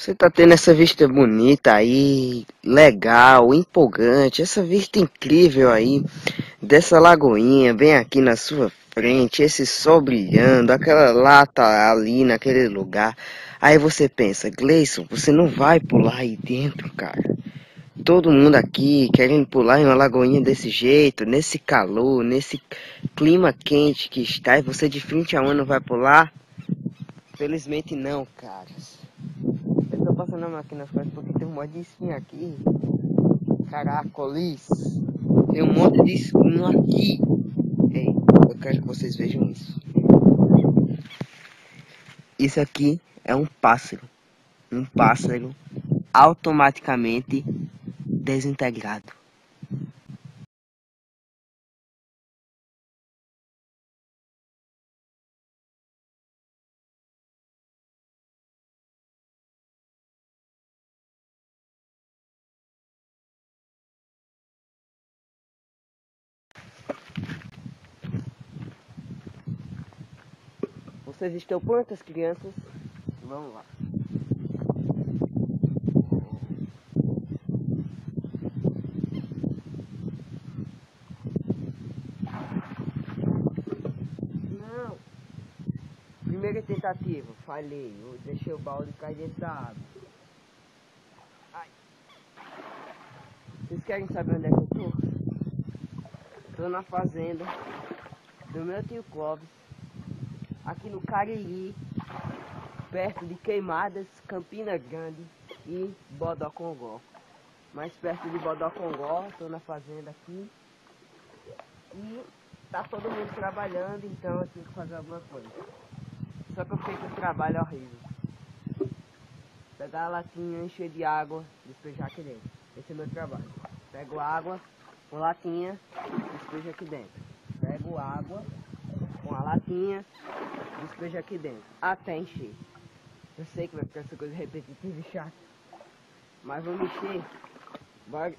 Você tá tendo essa vista bonita aí, legal, empolgante, essa vista incrível aí, dessa lagoinha bem aqui na sua frente, esse sol brilhando, aquela lata ali naquele lugar. Aí você pensa, Gleison, você não vai pular aí dentro, cara. Todo mundo aqui querendo pular em uma lagoinha desse jeito, nesse calor, nesse clima quente que está, e você de frente a uma não vai pular? Felizmente não, caras. Eu tô passando a máquina nas costas porque tem um monte de espinho aqui. Caracolis. Tem um monte de espinho aqui. Ei, eu quero que vocês vejam isso. Isso aqui é um pássaro. Um pássaro automaticamente desintegrado. Vocês estão prontas, crianças? Vamos lá. Não. Primeira tentativa, falhei. Eu deixei o balde cair dentro da água. Ai. Vocês querem saber onde é que eu tô? Tô na fazenda do meu tio Clóvis, aqui no Cariri, perto de Queimadas, Campina Grande e Bodocongó. Mais perto de Bodocongó, tô na fazenda aqui. E tá todo mundo trabalhando, então eu tenho que fazer alguma coisa. Só que eu fiquei com um trabalho horrível. Pegar a latinha, encher de água, despejar aqui dentro. Esse é meu trabalho. Pego água com latinha, despejo aqui dentro. Pego água com a latinha, despejo aqui dentro. Até encher. Eu sei que vai ficar essa coisa repetitiva e chata. Mas vou mexer. Bora.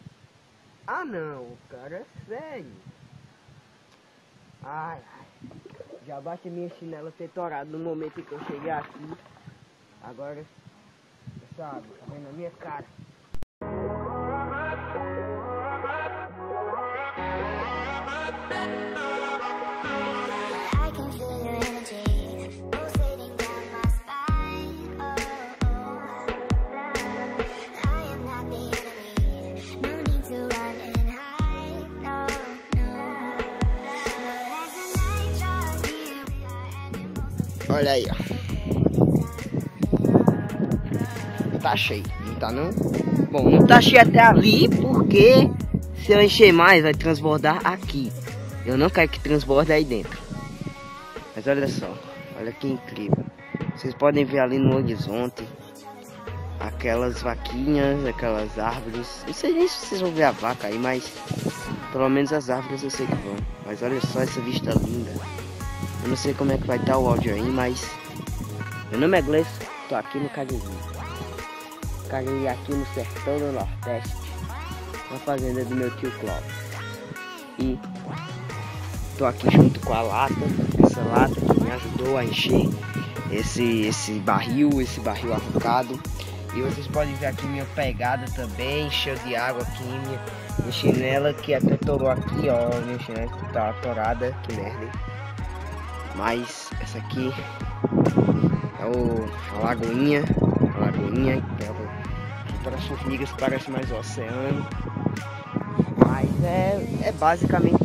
Ah não, cara, é sério. Ai, ai. Já bate minha chinela ter torado no momento em que eu cheguei aqui. Agora, sabe, tá vendo a minha cara? Olha aí, ó. Tá cheio, não tá não? Bom, não tá cheio até ali porque se eu encher mais vai transbordar aqui. Eu não quero que transborde aí dentro. Mas olha só, olha que incrível. Vocês podem ver ali no horizonte aquelas vaquinhas, aquelas árvores. Não sei nem se vocês vão ver a vaca aí, mas pelo menos as árvores eu sei que vão. Mas olha só essa vista linda. Eu não sei como é que vai estar o áudio aí, mas meu nome é Gleison, tô aqui no Cariri. Cariri aqui no sertão do Nordeste, na fazenda do meu tio Clóvis. E tô aqui junto com a lata, essa lata que me ajudou a encher esse barril arrancado. E vocês podem ver aqui minha pegada também, cheio de água aqui, minha chinela que até torou aqui, ó, minha chinela que tá atorada, que merda, hein? Mas essa aqui é a lagoinha, que para suas migas parece mais o oceano, mas é basicamente